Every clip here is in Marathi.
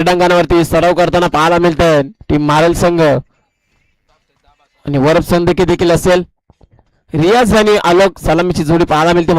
क्रीडांगणावरती सराव करताना पाहायला मिळतंय टीम मारल संघ आणि वरप संघ देखील असेल. रियाज आणि आलोक सलामीची जोडी पाहायला मिळते.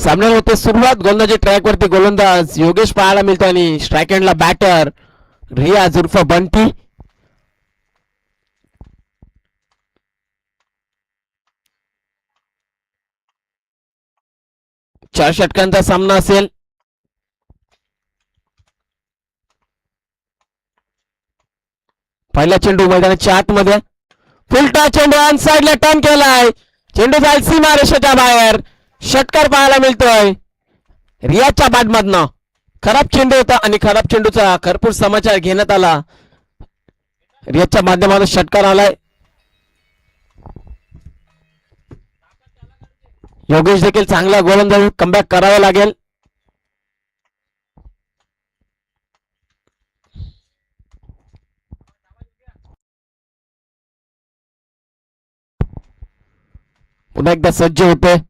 सामन्याला होते सुरुवात. गोलंदाजी ट्रॅक वरती गोलंदाज योगेश पाहायला मिळतो आणि स्ट्राईक हँडला बॅटर रियाज उर्फ बंटी. चार षटकांचा सामना असेल. पहिला चेंडू मैदानाच्या आतमध्ये फुलटा चेंडू ऑन साइडला टर्न केलाय. चेंडू जाईल सीमा रेषेच्या बाहेर. षटकार पाहायला मिळतोय रियाजच्या बॅटमधनं. खराब चेंडू होता आणि खराब चेंडूचा भरपूर समाचार घेण्यात आला. रियाजच्या माध्यमातून षटकार आलाय. योगेश देखील चांगला गोलंदाज कमबॅक करावा लागेल. पुन्हा एकदा सज्ज होते.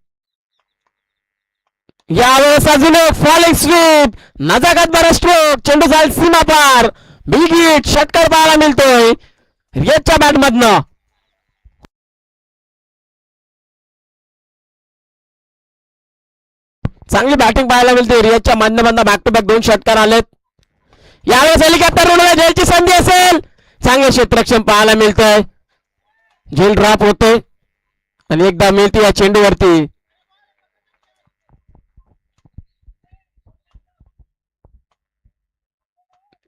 यावेळेस अजून एक फॉलिंग स्वीप नजाकत बरा स्ट्रोक. चेंडू जाईल सीमा पार. बिग हिट षटकार पाहायला मिळतोय रियाजच्या बॅटमधनं. चांगली बॅटिंग पाहायला मिळते रियाजच्या माध्यमातून. बॅक टू बॅक 2 षटकार आलेत. यावेळेस हेलिकॉप्टर उडवून झेलची संधी असेल. चांगले क्षेत्ररक्षण पाहायला मिळतंय. झेल ड्रॉप होते आणि एकदा मिळते या चेंडूवरती.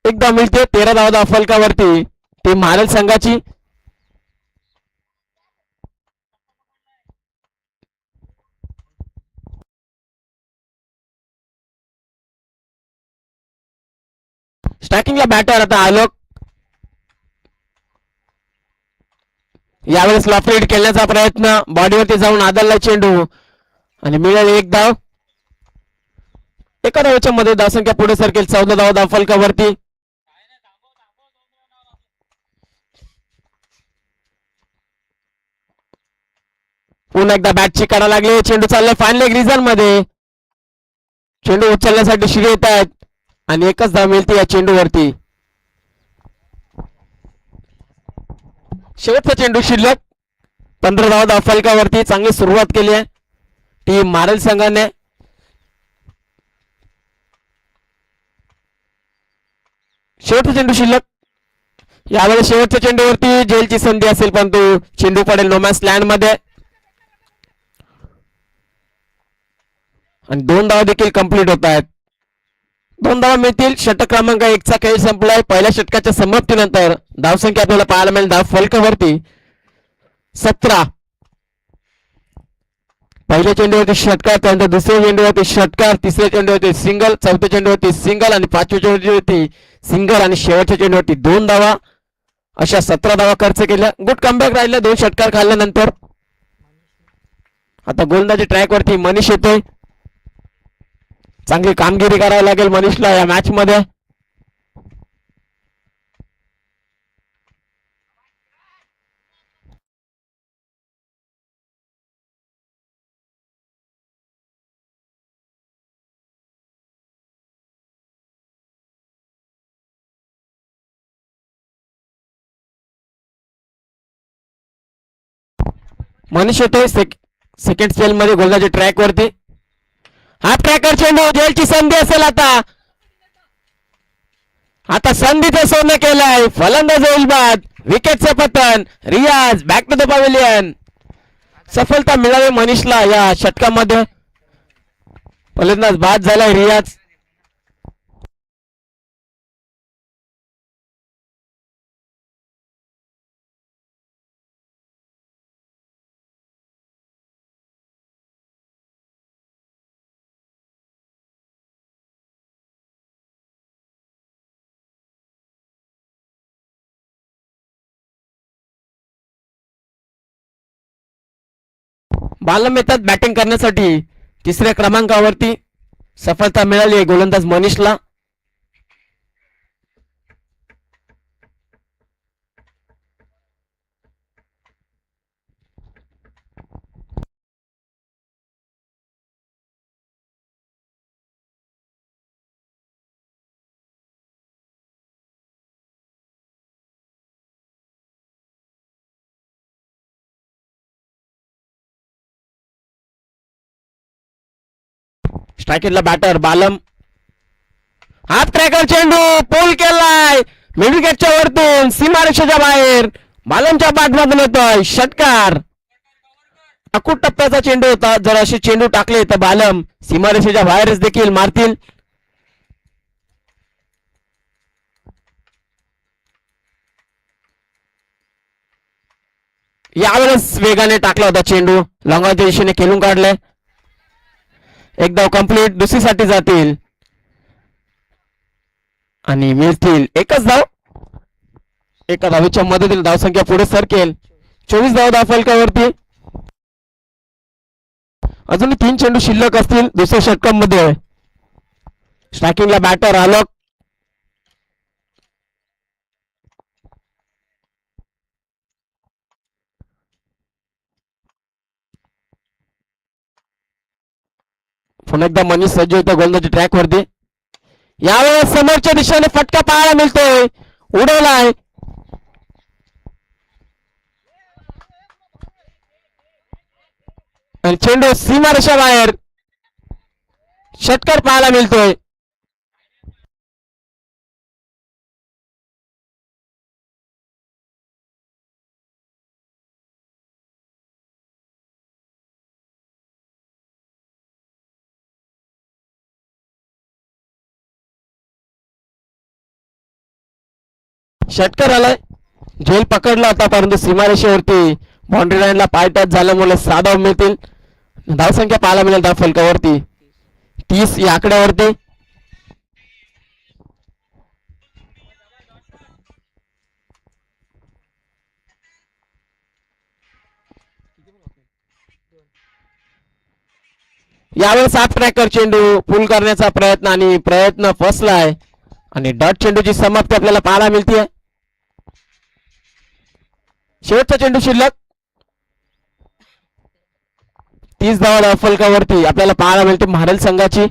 एकदा मिळते 13 धावा फलकावरती टीम मारल संघाची. स्ट्रायकिंगला बॅटर आता आलोक. यावेळेस लॉफ्ट खेळण्याचा प्रयत्न. बॉडीवरती जाऊन आदलला चेंडू आणि मिळेल 1 धाव. एका धावेच्या मध्ये धावसंख्या पुढे सरकेल. 14 धाव फलकावरती. पुन्हा एकदा बॅटची काढा लागली. चेंडू चाललाय फाईन लेग रिझन मध्ये. चेंडू उचलण्यासाठी शिडी येत आहेत आणि एकच धाव मिळते या चेंडूवरती. शेवटचा चेंडू शिल्लक. 15 धाव फलकावरती. चांगली सुरुवात केली आहे टीम मारल संघाने. शेवटचा चेंडू शिल्लक. यावेळेस शेवटच्या चेंडूवरती जेलची संधी असेल परंतु चेंडू पडेल नोमॅन्स लँड मध्ये आणि 2 धावा देखील कंप्लीट होत आहेत. 2 धावा मिळतील. षटक क्रमांक 1 चा खेळ संपलाय. पहिल्या षटकाच्या समाप्तीनंतर धावसंख्या आपल्याला पाहायला मिळेल धाव फलकावरती 17. पहिल्या चेंडूवरती षटकार. त्यानंतर दुसऱ्या चेंडूवरती षटकार. तिसऱ्या चेंडूवरती सिंगल. चौथ्या चेंडूवरती सिंगल आणि 5व्या चेंडूवरती सिंगल आणि शेवटच्या चेंडूवरती 2 धावा. अशा 17 धावा खर्च केल्या. गुड कमबॅक राहिला 2 षटकार खाल्ल्यानंतर. आता गोलंदाजी ट्रॅक वरती मनीष येतोय. चांगली कामगिरी करावी लागेल मनीषला या मॅच मध्ये. मनीष येतोय सेकंड स्पेल मध्ये गोलंदाजी ट्रॅक वरती. हा ट्रॅकर चेंडू जेलची संधी असेल आता. आता संधीचं सोनं केलंय, फलंदाज होईल बाद, विकेटचे पतन. रियाज बॅक टू द पॅव्हिलियन. सफलता मिळाली मनीषला या षटकामध्ये. फलंदाज बाद झालाय रियाज. बालम येतात बॅटिंग करण्यासाठी. तिसऱ्या क्रमांकावरती सफलता मिळाली आहे गोलंदाज मनीषला. स्ट्रायकेटला बॅटर बालम. हाफ ट्रॅकर चेंडू पोल केलाय मिड विकेटच्या वरतून सीमारेषेच्या बाहेर. बालमच्या बॅटमधून येतोय षटकार. अकूट टप्प्याचा चेंडू होता. जर असे चेंडू टाकले तर बालम सीमारेषेच्या बाहेरच देखील मारतील. यावेळेस वेगाने टाकला होता चेंडू. लॉंगाच्या दिशेने खेळून काढले. एक धाव कंप्लीट. दुसरीसाठी जातील आणि मिळतील एकच धाव. एका धावीच्या मदतीने धावसंख्या पुढे सरकेल. 24 धाव धावफलकावरती. अजून 3 चेंडू शिल्लक असतील दुसऱ्या षटकामध्ये. स्ट्रायकिंगला बॅटर आलोक. पुन्हा एकदा मनीष सज्ज होता गोलंदाजी ट्रॅक वरती. यावेळेस समोरच्या दिशेने फटका पाहायला मिळतोय. उडवलाय. आणि चेंडू सीमारेषा बाहेर. षटकार पाहायला मिळतोय. षटकार आलाय. झेल पकडला होता परंतु सीमारेषेवरती बाउंड्री लाईनला पाय टच झाल्यामुळे 6 धाव मिळतील. धावसंख्या पाहायला मिळेल धाव फलकावरती 30 या आकड्यावरती. यावेळेस हाफ ट्रॅकर चेंडू पुल करण्याचा प्रयत्न आणि प्रयत्न फसलाय आणि डॉट चेंडूची समाप्ती आपल्याला पाहायला मिळते. शेवटचा चेंडू शिल्लक. 30 धावा फलकावरती आपल्याला पाहायला मिळते महारेल संघाची.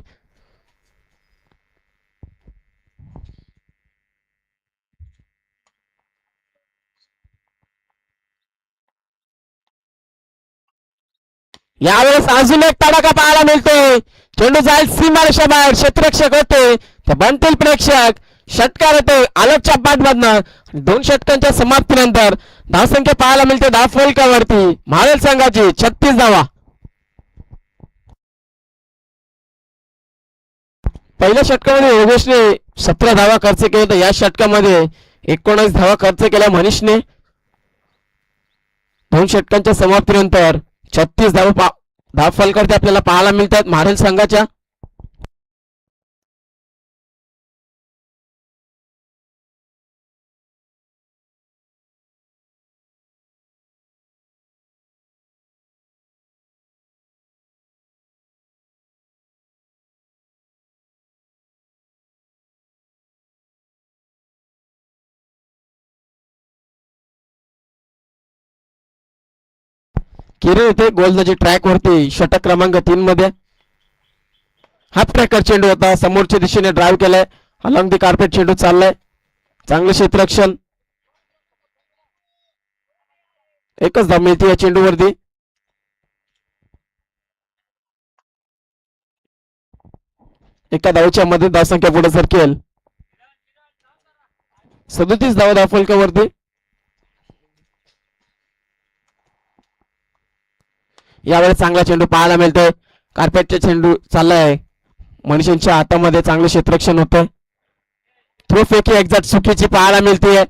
यावेळेस अजून एक तडाखा पाहायला मिळतोय. चेंडू जाईल सीमारेषा बाहेर. क्षेत्ररक्षक होते तर बनतील प्रेक्षक. षटकार येतोय आलोकच्या बॅटमधनं. 2 षटकांच्या समाप्तीनंतर धावसंख्या पाहायला मिळते धाव फलकावरती महारेल संघाची 36 धावा. पहिल्या षटकामध्ये योगेशने 17 धावा खर्च केला होता. या षटकामध्ये 19 धावा खर्च केल्या मनीषने. 2 षटकांच्या समाप्तीनंतर 36 धाव फलकावरती आपल्याला पाहायला मिळतात महारेल संघाच्या. किरण येथे गोलंदाजी ट्रॅक वरती षटक क्रमांक 3 मध्ये. हाफ ट्रॅकर चेंडू होता. समोरच्या दिशेने ड्राईव्ह केलाय. अलॉंग दी कार्पेट चेंडू चाललाय. चांगले क्षेत्ररक्षण. एकच धाव मिळते या चेंडूवरती. एका धावच्या मध्ये धावसंख्या पुढे सरकेल. 37 धावा फलकावरती. यावेळेस चांगला चेंडू पाहायला मिळतोय. कार्पेटचा चेंडू चाललाय, मनीषांच्या हातामध्ये चांगलं क्षेत्ररक्षण होतं. थ्रो फेकी एक्झॅक्ट चुकीची पाहायला मिळते.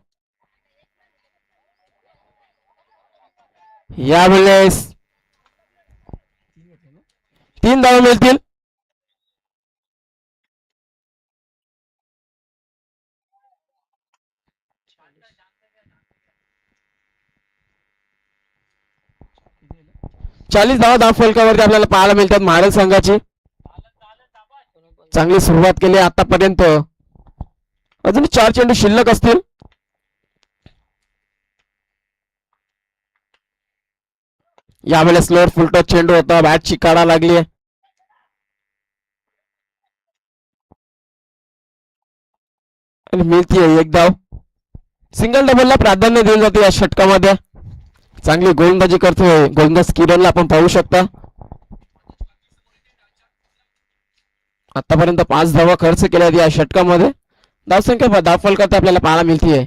यावेळेस 3 धावा मिळतील. चाळीस धावा फलकावरती आपल्याला पाहायला मिळतात महाराज संघाची. चांगली सुरुवात केली आतापर्यंत. अजून 4 चेंडू शिल्लक असतील. यावेळेस स्लोअर फुलटॉस चेंडू होता, बॅटची काढा लागली आणि मिळतीये एक धाव. सिंगल डबलला प्राधान्य दिले जाते या षटकामध्ये. चांगली गोलंदाजी करतोय गोलंदाज किरणला आपण पाहू शकता. आतापर्यंत 5 धावा खर्च केल्या या षटकामध्ये. धावसंख्या धाव फलकात आपल्याला पाहायला मिळतीये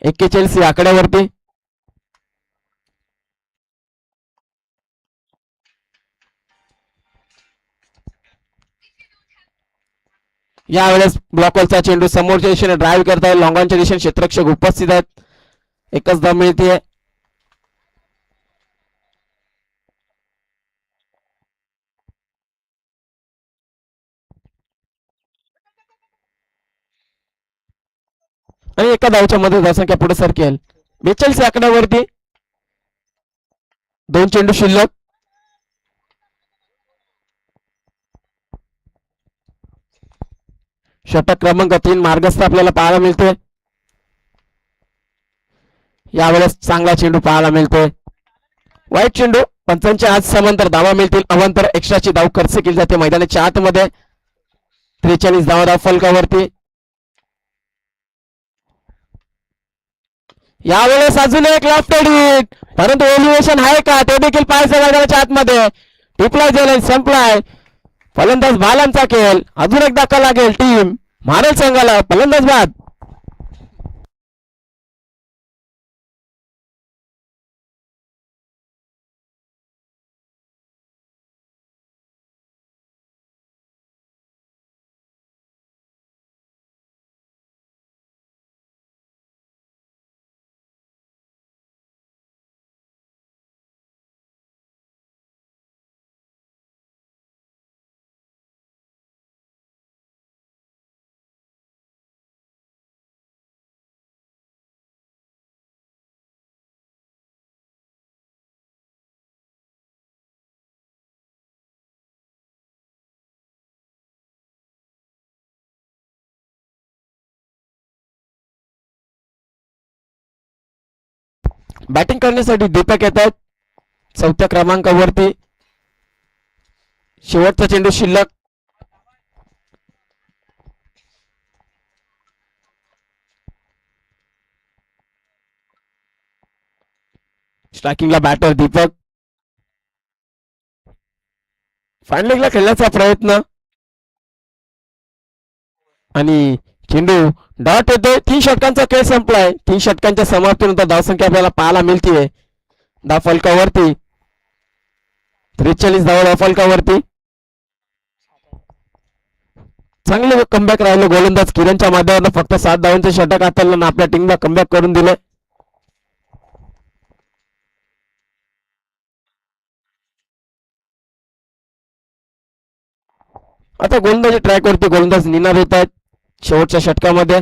41 आकड्यावरती. यावेळेस ब्लॉकवरचा चेंडू समोरच्या दिशेने ड्राईव्ह करताय. लॉंगॉनच्या दिशेने क्षेत्ररक्षक उपस्थित आहेत. एकच धाव मिळतीये. आणि एका धावच्या मध्ये धावसंख्या पुढे सरकेल 42 आकड्यावरती. 2 चेंडू शिल्लक. षटक क्रमांक 3 मार्गस्थ आपल्याला पाहायला मिळतोय. यावेळेस चांगला चेंडू पाहायला मिळतोय. वाईट चेंडू. पंचांच्या आज समांतर धावा मिळतील. अवांतर एक्स्ट्राची धाव खर्च केली जाते मैदानाच्या आतमध्ये. 43 धावा फलकावरती. यावेळेस अजून एक लेफ्ट हिट, परंतु एलिव्हेशन आहे का ते देखील पाहायचं मैदानाच्या आतमध्ये. टिपलाय झालाय, संपलाय. फलंदाज भालांचा खेळ. अजून एक धक्का लागेल टीम महाराज संघाला. फलंदाज बाद. बॅटिंग करण्यासाठी दीपक येतात 4थ्या क्रमांकावरती. शेवटचा चेंडू शिल्लक. स्ट्रायकिंगला बॅटर दीपक. फाईन लेगला खेळण्याचा प्रयत्न आणि चेंडू डॉट येतोय. 3 षटकांचा खेळ संपलाय. 3 षटकांच्या समाप्तीनंतर धावसंख्या आपल्याला पाहायला मिळतीये धाव फलकावरती 43 धावा फलकावरती. चांगले कमबॅक राहिलं गोलंदाज किरणच्या माध्यमातून. फक्त 7 धावांचे षटक हाताळलं आपल्या टीमला कमबॅक करून दिले. आता गोलंदाजी ट्रॅक वरती गोलंदाज निनाद येत आहेत शेवटच्या षटकामध्ये.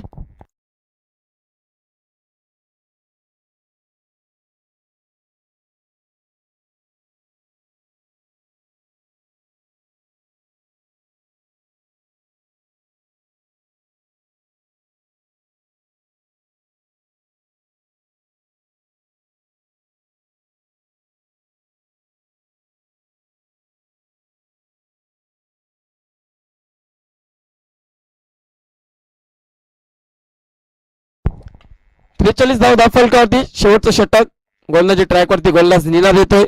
त्रेचाळीस धाव फलकावरती शेवटचं षटक. गोलंदाजी ट्रॅक वरती गोलंदाज निनाद येतोय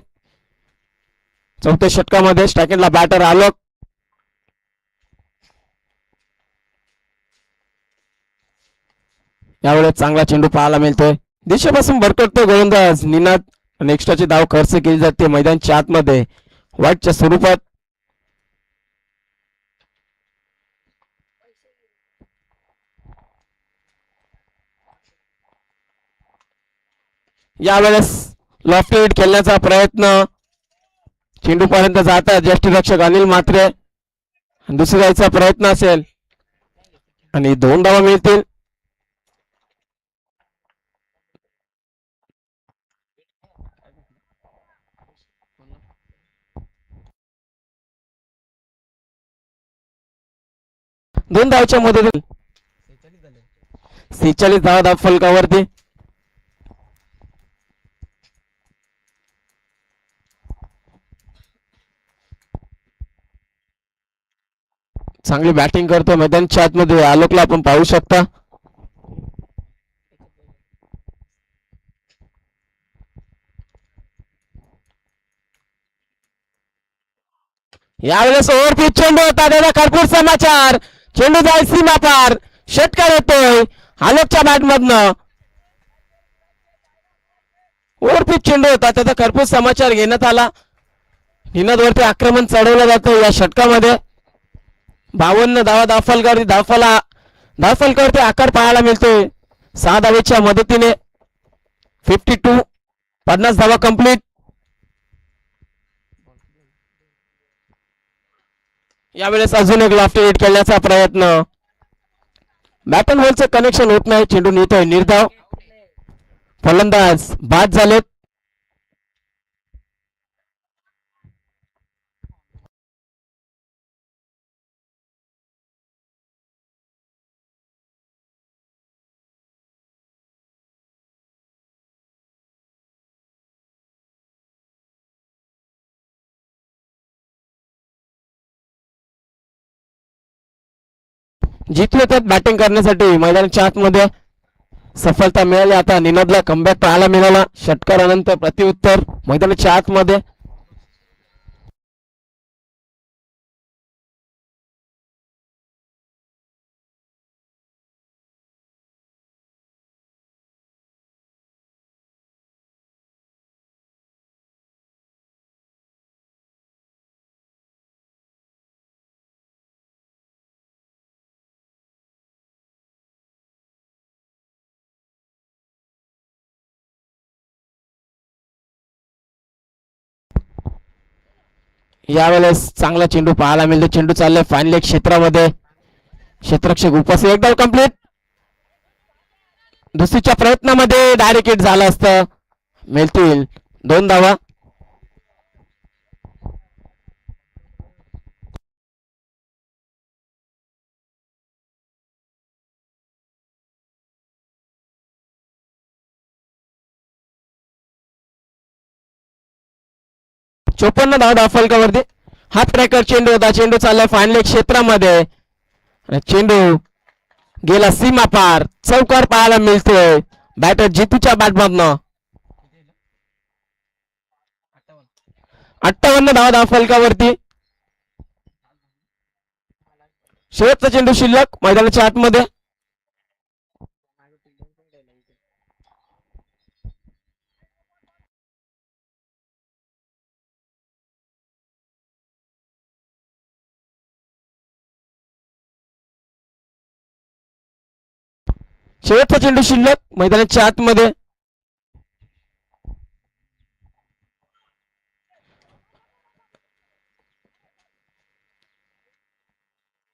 4थ्या षटकामध्ये. स्ट्रायकिंगला बॅटर आलोक. यावेळेस चांगला चेंडू पाहायला मिळतोय. दिशेपासून भरकटतो गोलंदाज निनाद आणि एक्स्ट्राची धाव खर्च केली जाते मैदानच्या आतमध्ये वाईटच्या स्वरूपात. यावेळेस लॉफ्ट हिट खेळण्याचा प्रयत्न चेंडू पर्यंत जातात यष्टीरक्षक अनिल मात्रे. दुसरी जायचा प्रयत्न असेल आणि 2 धावा मिळतील. दोन धावच्या मदतीने 46 धावा धाव फलकावरती. चांगली बॅटिंग करतो मैदानच्या आतमध्ये आलोकला आपण पाहू शकता. यावेळेस ओव्हरपिच चेंडू होता त्याचा खरपूर समाचार. चेंडू जाईल सीमा पार. षटकार येतोय आलोकच्या बॅट मधनं. ओव्हरपिच चेंडू होता त्याचा खरपूर समाचार घेण्यात आला. निनाद वरती आक्रमण चढवलं जातं या षटकामध्ये. 52 धावा धावफलकावरती धावफलकावरती आकार पाहायला मिळतोय 6 धावेच्या मदतीने. 52 50 धावा कंप्लीट. यावेळेस अजून एक लॉफ्ट हिट खेळण्याचा प्रयत्न. बॅट अँड बॉलचं कनेक्शन होत नाही. चेंडू नेतोय निर्धाव. फलंदाज बाद झालेत. जिंकले त्यात बॅटिंग करण्यासाठी मैदानाच्या आतमध्ये सफलता मिळाली. आता निनादला कमबॅक पाहायला मिळाला षटकारानंतर प्रत्युत्तर मैदानाच्या आतमध्ये. यावेळेस चांगला चेंडू पाहायला मिळतो. चेंडू चाललाय फायनल क्षेत्रामध्ये. क्षेत्ररक्षक उपस्थित. एक धाव कंप्लीट. दुसरीच्या प्रयत्नामध्ये डायरेक्ट हिट झालं असतं. मिळतील 2 धावा. चोपन्न धाव फलकावरती. हात ट्रॅकर चेंडू होता. चेंडू चाललाय फायनल क्षेत्रामध्ये. चेंडू गेला सीमा पार. चौकार पाहायला मिळतोय बॅटर जितूच्या बॅटमधनं. 58 धाव फलकावरती. शेवटचा चेंडू शिल्लक मैदानाच्या आतमध्ये. शेवटचा चेंडू शिल्लक मैदानाच्या आतमध्ये.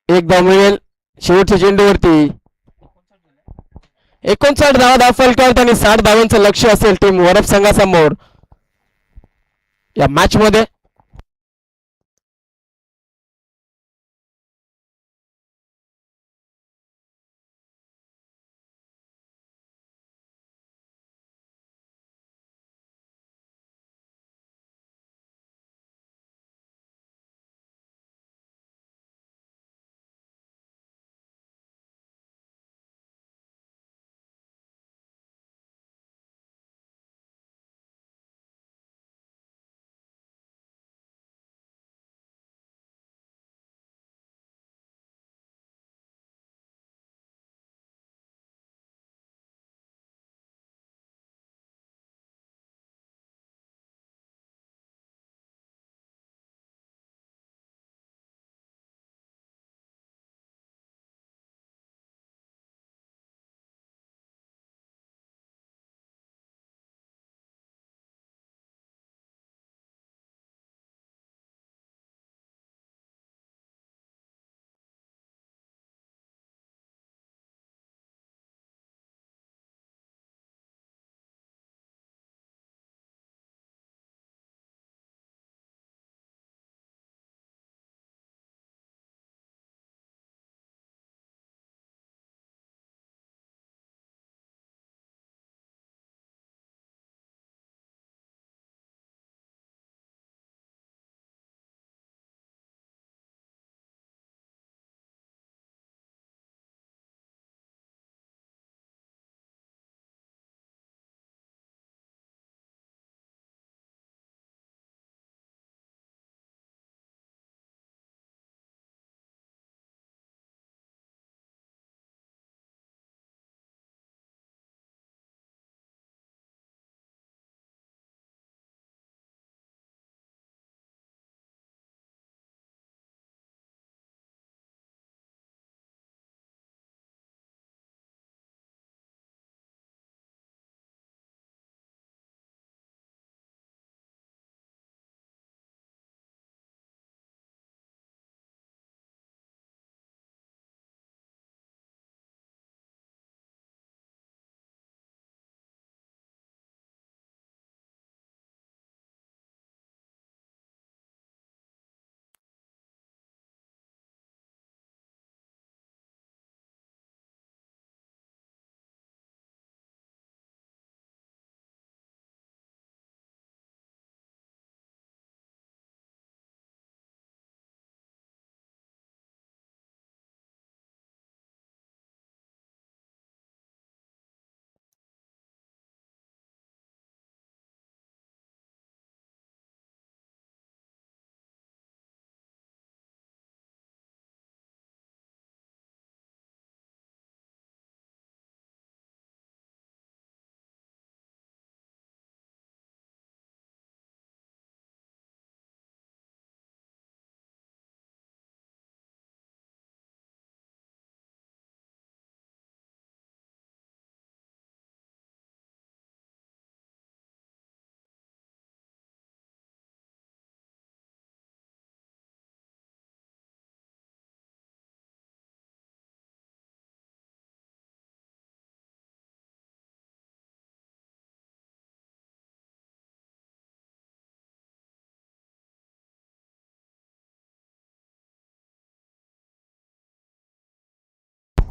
एक धाव मिळेल शेवटच्या चेंडूवरती. 59 धावा फलकावरती आणि 60 धावांचं लक्ष असेल टीम वरप संघासमोर या मॅच मध्ये.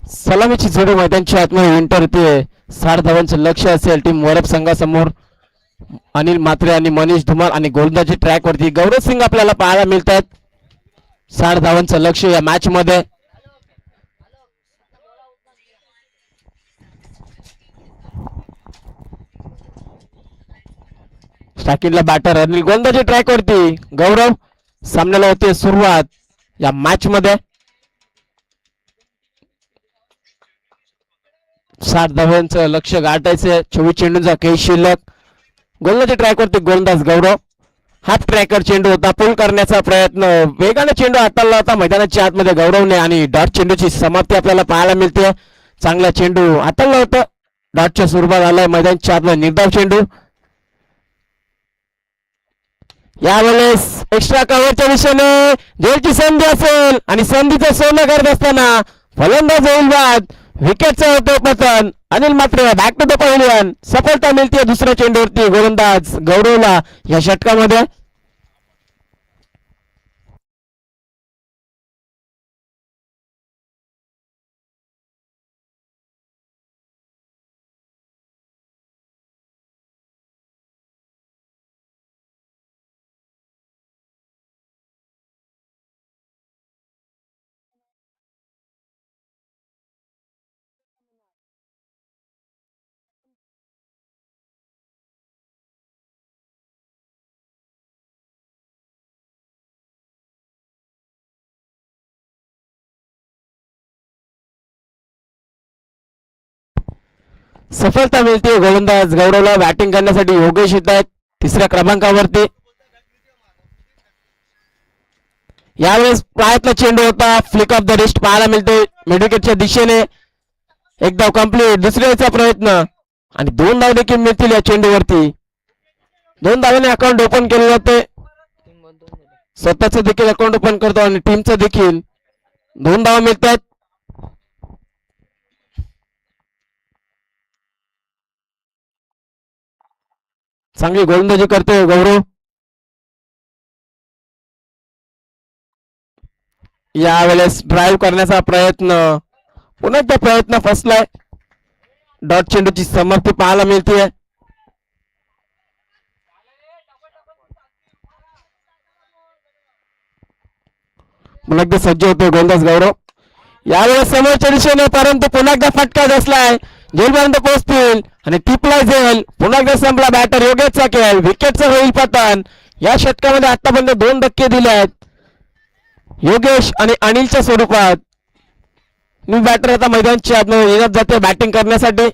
सलामीची जोडी मैदानच्या आतमध्ये एंटर होते. 60 धावांचं लक्ष असेल टीम वरप संघासमोर. अनिल म्हात्रे आणि मनीष धुमाल आणि गोलंदाजी ट्रॅक वरती गौरव सिंग आपल्याला पाहायला मिळतात. 60 धावांचं लक्ष या मॅच मध्ये. स्टार्टिंगला बॅटर अनिल गोलंदाजी ट्रॅक वरती गौरव. सामन्याला होते सुरुवात या मॅच मध्ये. 60 धावांचं लक्ष गाठायचं. 24 चेंडूंचा खेळ शिल्लक. गोलंदाजी ट्रॅक वरती गोलंदाज गौरव. हाफ ट्रॅकर चेंडू होता. पुल करण्याचा प्रयत्न. वेगाने चेंडू हाताळला होता मैदानाच्या आतमध्ये गौरवने आणि डॉट चेंडूची समाप्ती आपल्याला पाहायला मिळते. चांगला चेंडू हाताळला होता. डॉटच्या स्वरूपात आलाय मैदानाच्या आतमध्ये निर्धाव चेंडू. यावेळेस एक्स्ट्रा कव्हरच्या दिशेने झेलची संधी असेल आणि संधीचं सोनं करत असताना फलंदाज होईल बाद. विकेटचं होतं पतन. अनिल मात्र बॅक टू द पव्हिलियन. सफलता मिळते दुसऱ्या चेंडूवरती गोलंदाज गौरवला या षटकामध्ये. सफलता मिळते गोलंदाज गौरवला. बॅटिंग करण्यासाठी योगेश येत आहेत तिसऱ्या क्रमांकावरती. यावेळेस पायातला चेंडू होता. फ्लिक ऑफ द रिस्ट पाहायला मिळते मिडविकेटच्या दिशेने. एक धाव कंप्लीट. दुसऱ्याचा प्रयत्न आणि 2 धाव देखील मिळतील या चेंडूवरती. 2 धावांनी अकाउंट ओपन केलं जाते. स्वतःच देखील अकाउंट ओपन करतो आणि टीमचं देखील 2 धावा मिळतात. चांगली गोलंदाजी करतोय गौरव. यावेळेस ड्राईव्ह करण्याचा प्रयत्न. पुन्हा त्या प्रयत्न फसलाय. डॉट चेंडूची समाप्ती पाहायला मिळते. पुन्हा एकदा सज्ज होतोय गोलंदाज गौरव. यावेळेस समोरच्या दिशेने परंतु पुन्हा एकदा फटका बसलाय. झेलपर्यंत पोहोचतील आणि टिपला झेल. पुन्हा एकदा संपला बॅटर योगेशचा खेळ. विकेटचं होईल पतन. या षटकामध्ये आतापर्यंत 2 धक्के दिले आहेत योगेश आणि अनिलच्या स्वरूपात. मी बॅटर आता मैदानाच्या आतमध्ये येण्यात जाते बॅटिंग करण्यासाठी.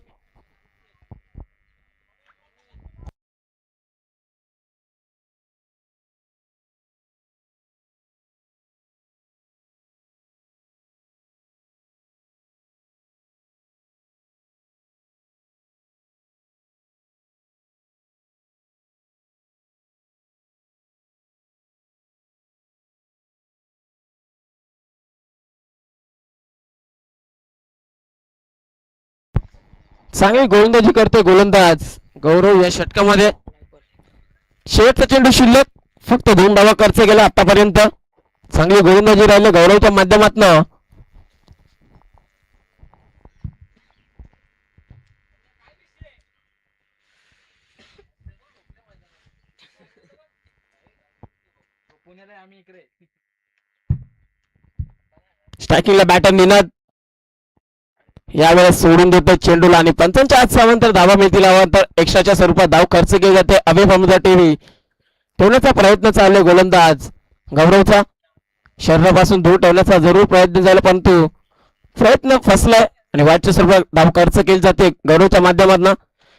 चांगली गोलंदाजी करते गोलंदाज गौरव या षटकामध्ये. शेवटचा चेंडू शिल्लक. फक्त 2 धावा खर्च केला आतापर्यंत. चांगली गोलंदाजी राहिले गौरवच्या माध्यमातून. स्ट्रायकिंगला बॅटर निनाद यावेळेस सोडून देतो चेंडूला आणि पंचांच्या आत सावंतर धावा मिळतील. तर एक्स्ट्राच्या स्वरूपात धाव खर्च केली जाते. अभय फमुदा टीव्ही ठेवण्याचा प्रयत्न चालले गोलंदाज गौरवचा. शरीरापासून दूर ठेवण्याचा जरूर प्रयत्न झाला परंतु प्रयत्न फसलाय आणि वाटच्या स्वरूपात धाव खर्च केली जाते गौरवच्या माध्यमातून.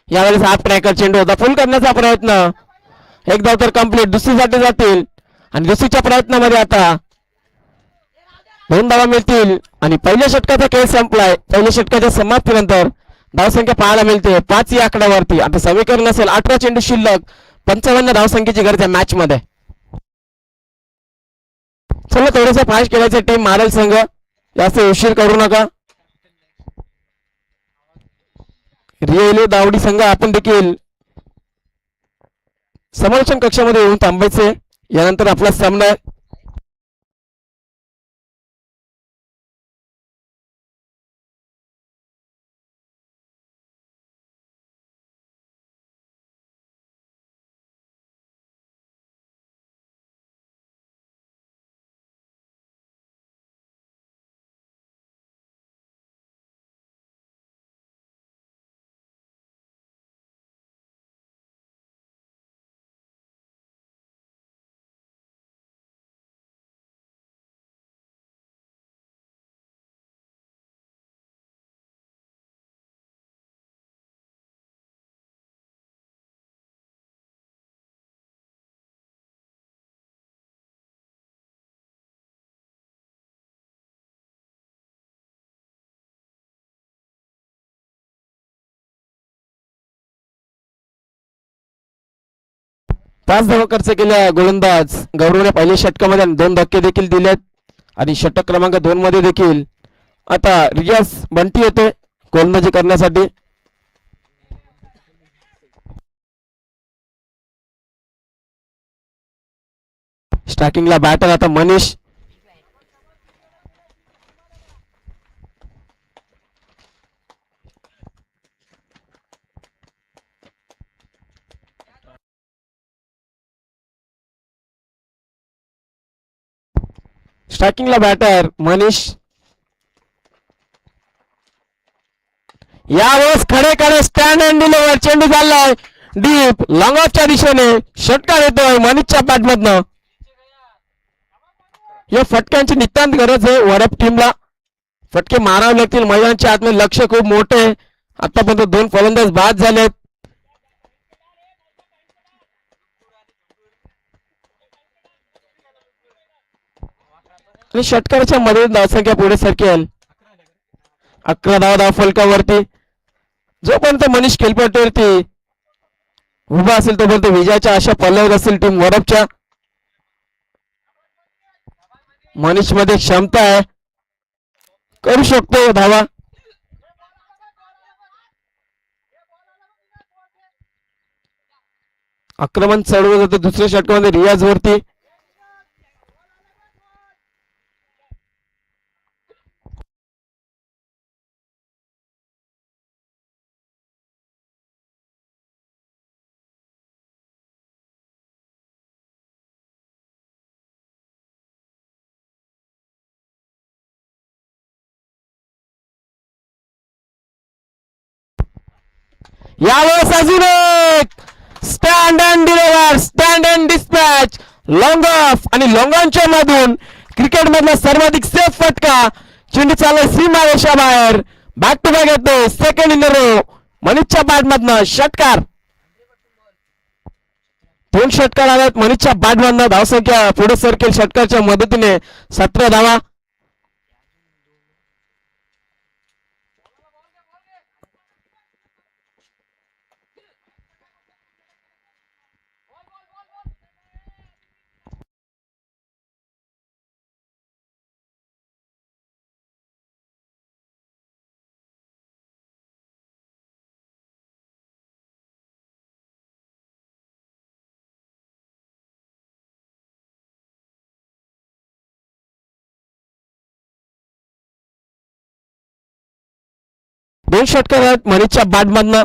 यावेळेस हाफ ट्रॅकर चेंडू होता. फुल करण्याचा प्रयत्न. एक धाव तर कंप्लीट. दुसरीसाठी जातील आणि दुसरीच्या प्रयत्नामध्ये आता 2 धावा मिळतील आणि पहिल्या षटकाचा खेळ संपलाय. पहिल्या षटकाच्या समाप्तीनंतर धावसंख्या पाहायला मिळते 5 या आकड्यावरती. आता समीकरण असेल 18 चेंडू शिल्लक. 55 धावसंख्येची गरज आहे मॅच मध्ये. चला थोडंसं फास्ट खेळायचं टीम मारल संघ. जास्त उशीर करू नका. रिएली दावडी संघ आपण देखील समालोचन कक्षामध्ये येऊन थांबायचे. यानंतर आपला सामना 5 धावा खर्च केल्या गोलंदाज गौरवने पहिल्या षटकामध्ये 2 धक्के देखील दिलेत आणि षटक क्रमांक 2 मध्ये देखील आता रियाज बंटी येतोय गोलंदाजी करण्यासाठी. स्टार्टिंगला बॅटर आता मनीष. स्ट्रायकिंगला बॅटर मनीष. यावेळेस खडे स्टँड अँड डिलिव्हर चेंडू चाललाय डीप लॉंग ऑफच्या दिशेने. षटकार येतोय मनीषच्या बॅटमधनं. या फटक्यांची नितांत गरज आहे वरप टीमला. फटके मारावे लागतील. मैदानाच्या आतमध्ये लक्ष खूप मोठे आहे. आतापर्यंत 2 फलंदाज बाद झालेत. आणि षटकाराच्या मदतीने धावसंख्या पुढे सरकेल. 11 धाव फलकावरती. जोपर्यंत मनीष खेळपट्टीवरती उभा असेल तोपर्यंत विजयाच्या आशा पल्ल्यावर असेल टीम वरपच्या. मनीष मध्ये क्षमता आहे, करू शकतो धावा. आक्रमण चढवलं जातं दुसऱ्या षटकामध्ये रियाज वरती. यावेळेस अजून एक stand and deliver stand and dispatch long of आणि लॉंगांच्या मधून क्रिकेट मधला सर्वाधिक सेफ फटका. चेंडू चाललाय सीमा रेषा बाहेर. बॅक टू बॅक येतो सेकंड इन रो मनीषच्या बॅटमधनं. षटकार 2 षटकार आल्यात मनीषच्या बॅटमधनं. धावसंख्या पुढे सरकेल षटकारच्या मदतीने 17 धावा. दोन षटकार आहेत मनीषच्या बॅटमधनं.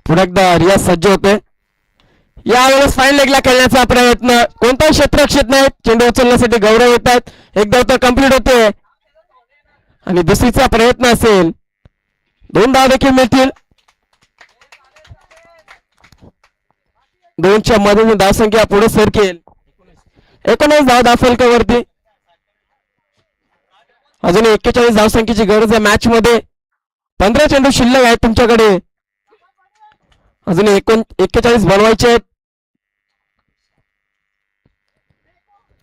पुन्हा एकदा रियाज सज्ज होते. यावेळेस फाईन लेगला खेळण्याचा प्रयत्न. कोणताही क्षेत्ररक्षक नाही. चेंडू उचलण्यासाठी गौरव येत आहेत. एक धाव तर कंप्लीट होते आणि दुसरीचा प्रयत्न असेल. 2 धाव देखील मिळतील. 2च्या मधून धावसंख्या पुढे सरकेल. 19 धाव दाफलकावरती. अजून 41 धावसंख्येची गरज आहे मॅच मध्ये. 15 चेंडू शिल्लक आहेत तुमच्याकडे. अजून 41 बनवायचे आहेत.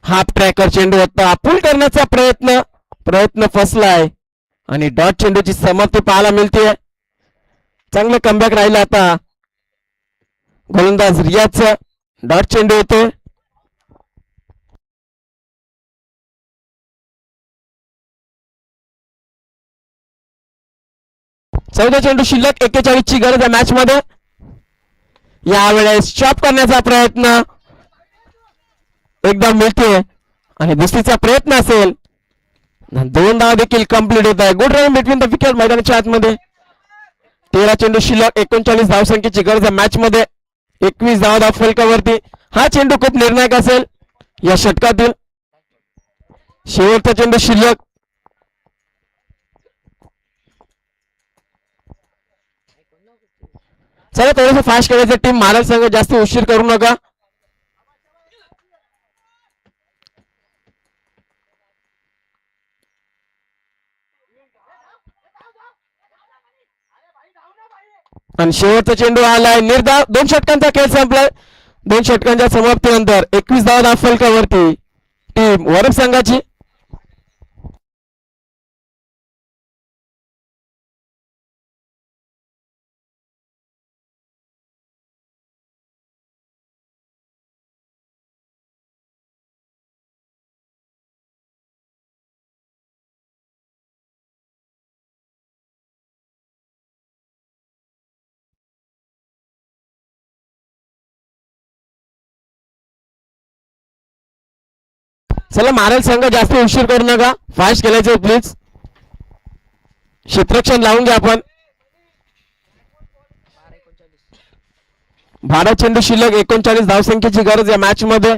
हाफ ट्रॅकर चेंडू होता पूल करण्याचा प्रयत्न फसलाय आणि डॉट चेंडूची समाप्ती पाहायला मिळते. चांगलं कमबॅक राहिलं आता गोलंदाज रियाजचा. डॉट चेंडू येतो. चौदा चेंडू शिल्लक. 41 ची गरज आहे मॅच मध्ये. यावेळेस चॉप करण्याचा प्रयत्न एकदम मिळते आणि दुसरीचा प्रयत्न असेल. 2 धाव देखील कंप्लीट होत आहे. Good run between the wicket मैदानाच्या आतमध्ये. 13 चेंडू शिल्लक. 39 धावसंख्येची गरज आहे मॅच मध्ये. 21 धाव फलकावरती. हा चेंडू खूप निर्णायक असेल या षटकातील. शेवटचा चेंडू शिल्लक. चला थोडंसं फास्ट करायचं टीम महाराज संघ. जास्त उशीर करू नका. आणि शेवटचा चेंडू आलाय निर्धाव. 2 षटकांचा खेळ संपलाय. 2 षटकांच्या समाप्तीनंतर 21 धाव फलकावरती टीम वरप संघाची. चला मारेल संघ जास्त उशीर करू नका, फास्ट खेळायचं प्लीज. क्षेत्ररक्षण लावून घ्या आपण. भारत चेंडू शिल्लक 39 धावसंख्येची गरज या मॅच मध्ये.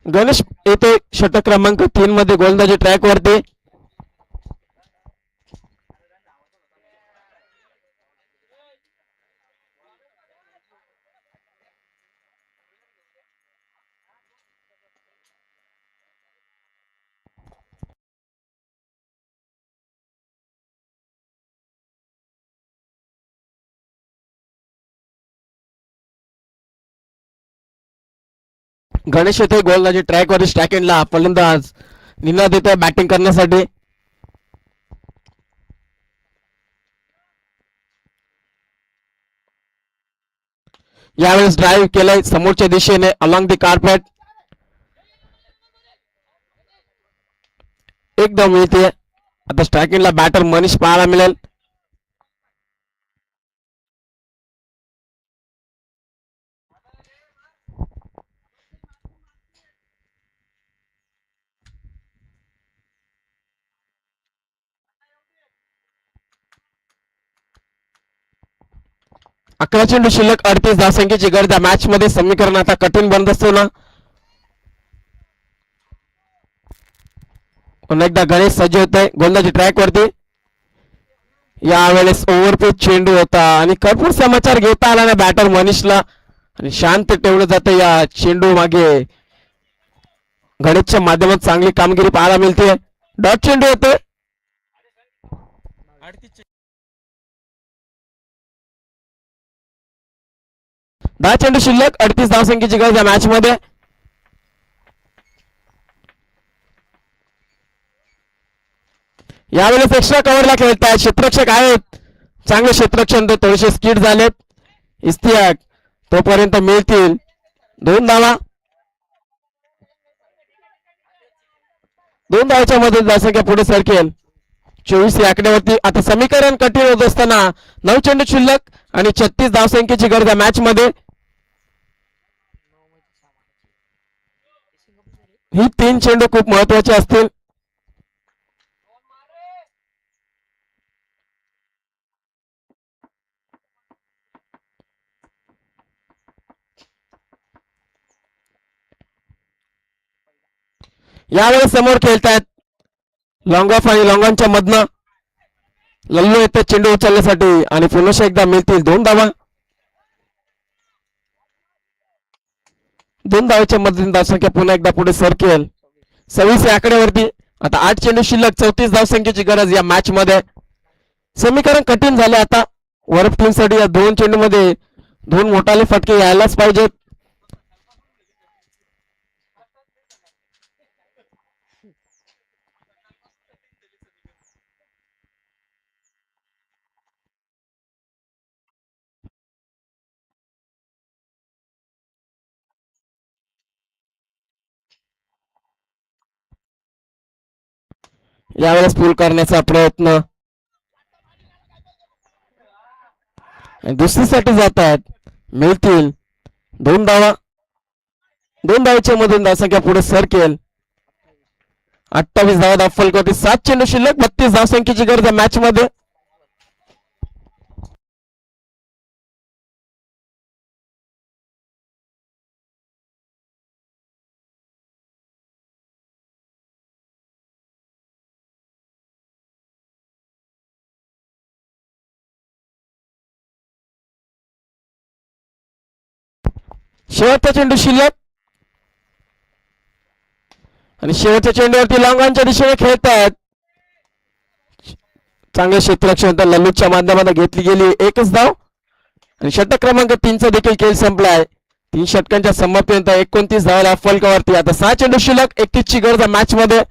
गणेश येते षटक क्रमांक 3 मध्ये गोलंदाजी ट्रॅक वरती. गणेश येथे गोलंदाजी ट्रॅक वर स्टॅकेंडला फलंदाज निनाद येते बॅटिंग करण्यासाठी. यावेळेस ड्राईव्ह केलाय समोरच्या दिशेने अलॉंग दी कार्पेट. एकदम येते आता स्ट्रायकिंगला बॅटर मनीष पाहायला मिळेल. अकरा चेंडू शिल्लक 38 धावसंख्येची गरज या मॅच मध्ये. समीकरण आता कठीण बनत असतो ना. पुन्हा एकदा गणेश सज्ज होत आहे गोलंदाजी ट्रॅक वरती. यावेळेस ओव्हरपिच चेंडू होता आणि भरपूर समाचार घेता आला ना बॅटर मनीषला आणि शांत ठेवलं जातं या चेंडू मागे. गणेशच्या माध्यमात चांगली कामगिरी पाहायला मिळते. डॉट चेंडू होते. 10 चेंडू शिल्लक 38 धावसंख्येची गरज या मॅच मध्ये. यावेळेस एक्स्ट्रा कव्हरला खेळताय क्षेत्ररक्षक आहेत. चांगले क्षेत्ररक्षण थोडेसे स्किड झालेत. इस्तियाक तोपर्यंत मिळतील 2 धावा. 2 धावाच्या मध्ये धावसंख्या पुढे सरकेल 24 या आकड्यावरती. आता समीकरण कठीण होत असताना 9 चेंडू शिल्लक आणि 36 धावसंख्येची गरज या मॅच मध्ये. ही 3 चेंडू खूप महत्वाचे असतील. यावेळेस समोर खेळतायत लॉंग ऑफ आणि लॉंग ऑनच्या मधनं लल्लू येते चेंडू उचलण्यासाठी आणि पुन्हा एकदा मिळतील 2 धावा. 2 धावाच्या मधील धावसंख्या पुन्हा एकदा पुढे सरकेल 26 या आकड्यावरती. आता 8 चेंडू शिल्लक 34 धावसंख्येची गरज या मॅच मध्ये. समीकरण कठीण झाले आता वरप टीम साठी. या 2 चेंडू मध्ये 2 मोठाले फटके यायलाच पाहिजेत. यावेळेस पूल करण्याचा प्रयत्न दुसरीसाठी जात आहेत. मिळतील 2 धावा. 2 धावाच्या मधून धावसंख्या पुढे सरकेल 28 धावा दाखल करते. 7 चेंडू शिल्लक 32 धावसंख्येची गरज आहे मॅच मध्ये. शेवटचा चेंडू शिल्लक आणि शेवटच्या चेंडूवरती लॉंग ऑनच्या दिशेने खेळतायत. चांगले क्षेत्ररक्षण लल्लूच्या माध्यमातून घेतली गेली एकच धाव आणि षटक क्रमांक 3चा देखील खेळ संपलाय. 3 षटकांच्या समाप्तीनंतर 29 धावाला फलकावरती. आता 6 चेंडू शिल्लक, 31 ची गरज आहे मॅच मध्ये.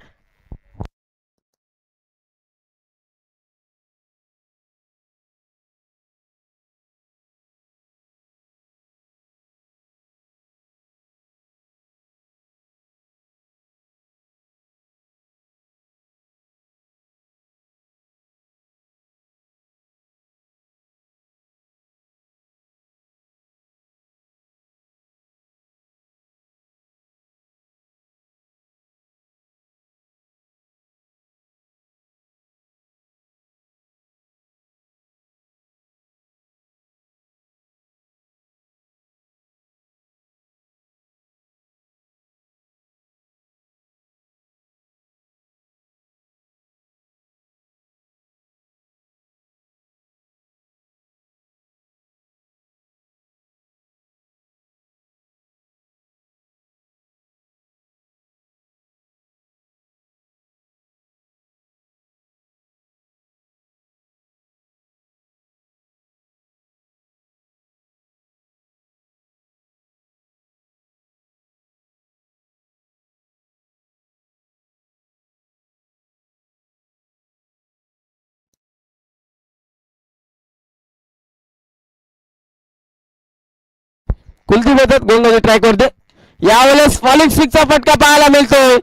कुलदीप येतात गोलंदाजी ट्रॅक वरती. यावेळेस फॉलिंग स्टिकचा फटका पाहायला मिळतोय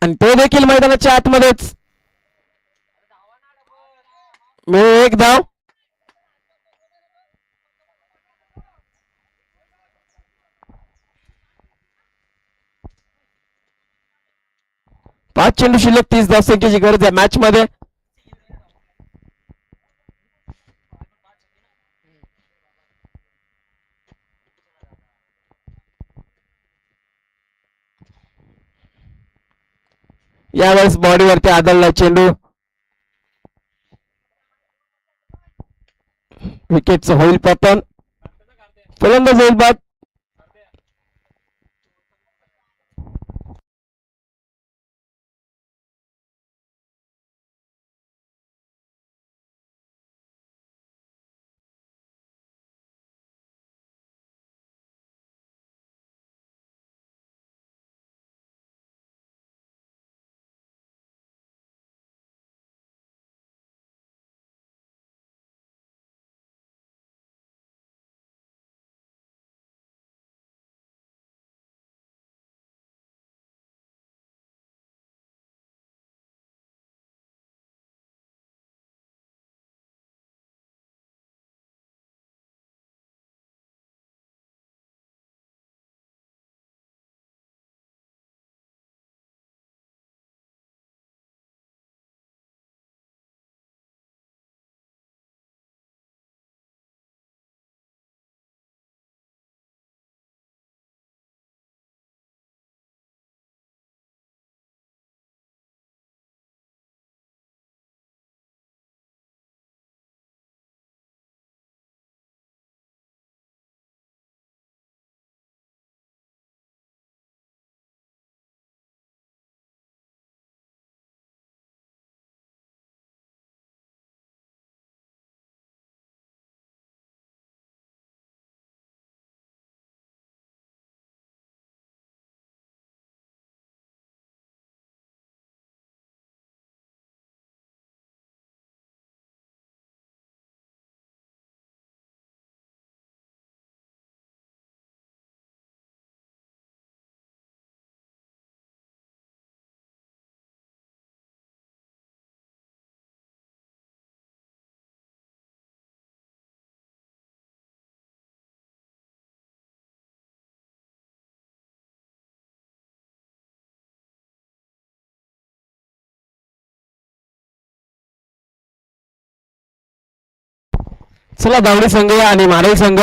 आणि तो देखील मैदानाच्या आतमध्येच. एक धाव. पाच चेंडू शिल्लक, 30 धावसंख्येची गरज आहे मॅच मध्ये. यावेळेस बॉडीवरती आदळला चेंडू. विकेटचं होईल पतन. फलंदाज होईल बाद. चला दावडी संघ आणि मारई संघ